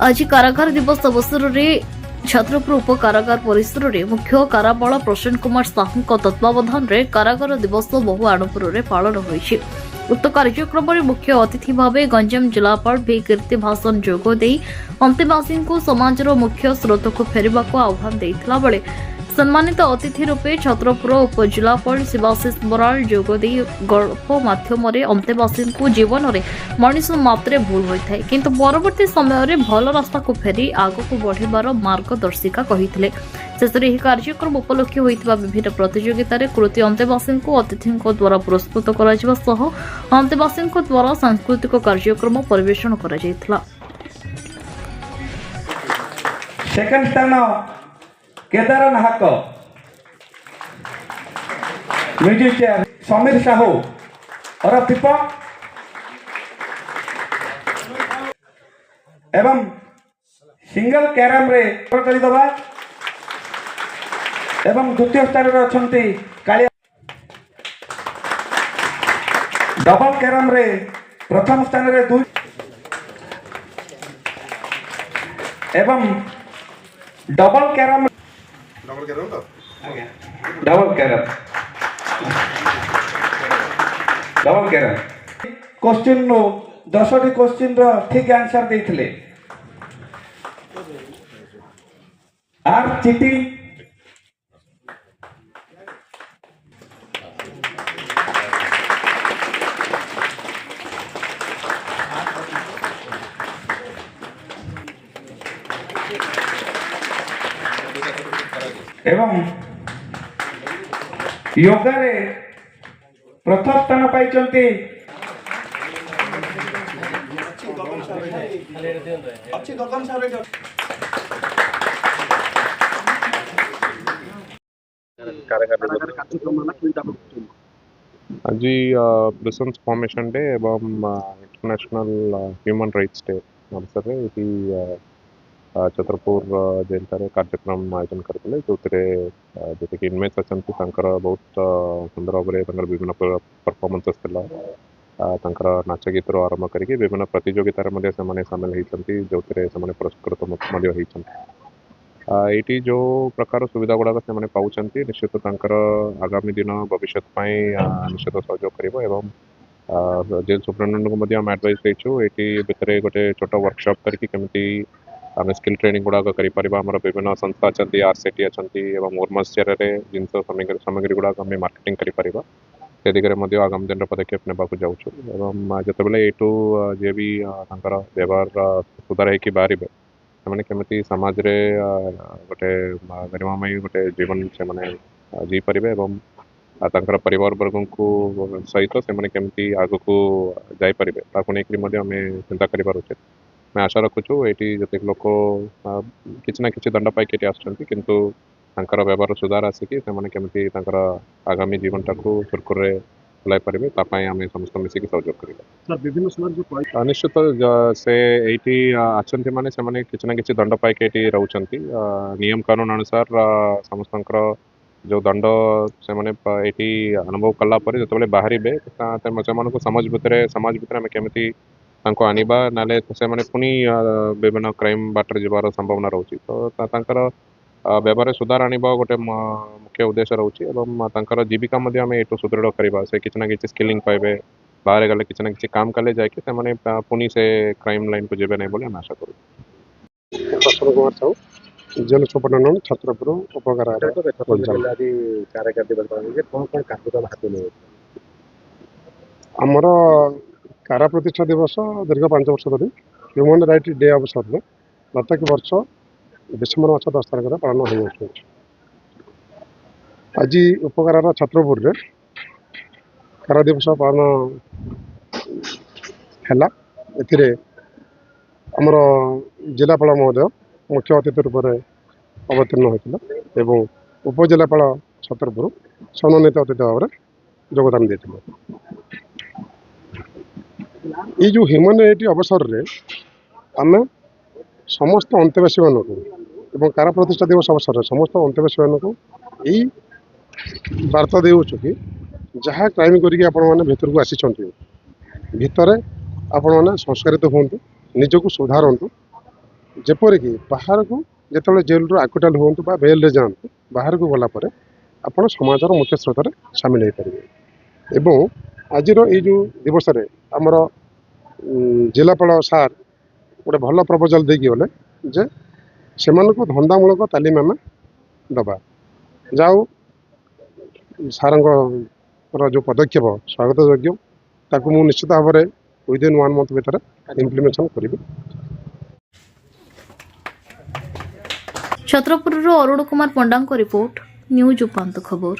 आज कारागार दिवस अवसर में छत्रपुर उप कारागार परिसर में मुख्य काराबल प्रसन्न कुमार साहू तत्वावधान में कारागार दिवस बहु आडंबर में पालन होइछि। उक्त कार्यक्रम में मुख्य अतिथि भाव गंजाम जिलापाल भी कीर्ति भाषण जोगदे अंतेवासी को समाजर मुख्य स्रोत को फेरवा आह्वान देता बेले सम्मानित अतिथि रूपे छत्रपुर उपजिलापाल शिवाशीष बराल जोगदे गल्प मध्यम अंतेवासी जीवन में मनीष मात्रे भूल होता है किंतु परवर्ती समय भल रास्ता को फेरी आगक बढ़ार मार्गदर्शिका कही शेष में कार्यक्रम उपलक्षे होता विभिन्न प्रतियोगितार कृति अंतेवासी अतिथि द्वारा पुरस्कृत अंतेवासी द्वारा सांस्कृतिक कार्यक्रम परिवेषण कर केदार नाहक म्यूजिशियन समीर साहू और दीपक एवं सिंगल कैरम रे करदबा एवं द्वितीय स्थान रे अछंती कालिया डबल कैरम रे प्रथम स्थान रे दुई एवं डबल कैरम तो डबल कैरम क्वेश्चन नो 10टी क्वेश्चन रो ठीक आंसर देथिले आर चीटिंग एवं योगा रे प्रथम स्थान पाइचंती आज प्रिजन्स फॉर्मेशन डे एवं इंटरनेशनल ह्यूमन राइट्स डे अवसर में छत्रपुर जेल कार्यक्रम आयोजन करते जो जी इनमेट्स अच्छा बहुत सुंदर भाव में विभिन्न परफॉर्मेंसेस नाच गीत आरंभ करके विभिन्न प्रतियोगितार सामिल होती जो पुरस्कृत ये जो प्रकार सुविधा गुड़ाक से पाँच निश्चित आगामी दिन भविष्य निश्चित सहयोग कर जेल सुप्रिटेडेंट को एडवाइस देचु ये भितर गोटे छोट वर्कशॉप करके केमती आम स्किल ट्रेनिंग गुड़ाक कर विभिन्न संस्था अच्छा आरसीटी अच्छा वुमन्स चेयर जिन सामग्री गुड़ाक आम मार्केटिंग कर से दिगरे आगामी दिन पदक्षेप नेबाक जाऊँ जो यू जे भी व्यवहार सुधार हो बाहर से केमी समाज रे गोटे गरिमामयी गोटे जीवन से जीपारे और परिवार वर्ग को सहित से केमी आग को जापर आम चिंता कर उचित मैं आशा रखुचु ये जतिक लोक किसी ना कि दंड पाई आसुँच व्यवहार सुधार आसिक केमी आगामी जीवन टाक सुरखुर चलाई पारे आम समस्त मिसिक सहयोग कर निश्चित से ये अच्छा मैंने किसी ना कि दंड पाई रोच नियम कानून अनुसार समस्त जो दंड से अनुभव कलापर जो बाहर से समाज भितर आम केमी आनिबा नाले से पुणी विभिन्न क्राइम बाटर जबार संभावना रोचे तो व्यवहार सुधार आनिबा गोटे मुख्य उद्देश्य रोचे जीविका आम ये सुदृढ़ करवा से किसी ना कि स्किलिंग पाइबे बाहर गले किसी ना कि काम कले जाके पुणी से क्राइम लाइन को जेबे नहीं बोले आशा करूँ। प्रसन्न कुमार साहू जेल सुपरिटेडेंट छत्रपुर उपकारागार आमर कारा प्रतिष्ठा दिवस दीर्घ 5 वर्ष धरी ह्यूमन राइट डे अवसर में प्रत्येक वर्ष डिसेम्बर मास 10 तारिख पालन हो आज उपकारागार छत्रपुर रे कारा दिवस पालन है आमर जिलापाल महोदय मुख्य अतिथि रूप में अवतीर्ण होता एवं उपजिलापाल छत्रपुर सम्मानित अतिथि भाव में योगदान देते ये जो ह्यूमैनिटी अवसर रे आम समस्त अंतेवासी मानक कारा प्रतिष्ठा दिवस अवसर में समस्त अंतेवासी मानक यही वार्ता देउछु कि जहाँ क्राइम करके आपण माने भीतर को आसी भितर आपण माने संस्कारित होंतु निजको सुधारतु ଯେପରିକି ବାହାରକୁ ଯେତେବେଳେ ଜେଲରୁ ଆକ୍ୱିଟାଲ ହୁଅନ୍ତୁ ବା ବେଲ୍ରେ ଯାଆନ୍ତୁ ବାହାରକୁ ଗଲା ପରେ ଆପଣ ସମାଜର ମୁଖ୍ୟ ସ୍ରୋତରେ ସାମିଲ ହୋଇପାରିବେ। ଏବଂ ଆଜିର ଏଇ ଯେଉଁ ଦିବସରେ ଆମର ଜିଲ୍ଲାପାଳ ସାର୍ ଗୋଟେ ଭଲ ପ୍ରପୋଜାଲ୍ ଦେଇକି ଗଲେ ଯେ ସେମାନଙ୍କୁ ଧନ୍ଦାମୂଳକ ତାଲିମ ଆମେ ଦେବା। ଯାଉ ସାର୍ଙ୍କର ଯେଉଁ ପଦକ୍ଷେପ ସ୍ୱାଗତ ଯୋଗ୍ୟ, ତାକୁ ମୁଁ ନିଶ୍ଚିତ ଭାବରେ ୱିଦିନ୍ 1 month ଭିତରେ ଇମ୍ପ୍ଲିମେସନ୍ କରିବି। ଛତ୍ରପୁରରୁ ଅରୁଣ କୁମାର ପଣ୍ଡାଙ୍କ ରିପୋର୍ଟ, ନ୍ୟୁଜ୍ ଉପାନ୍ତ ଖବର।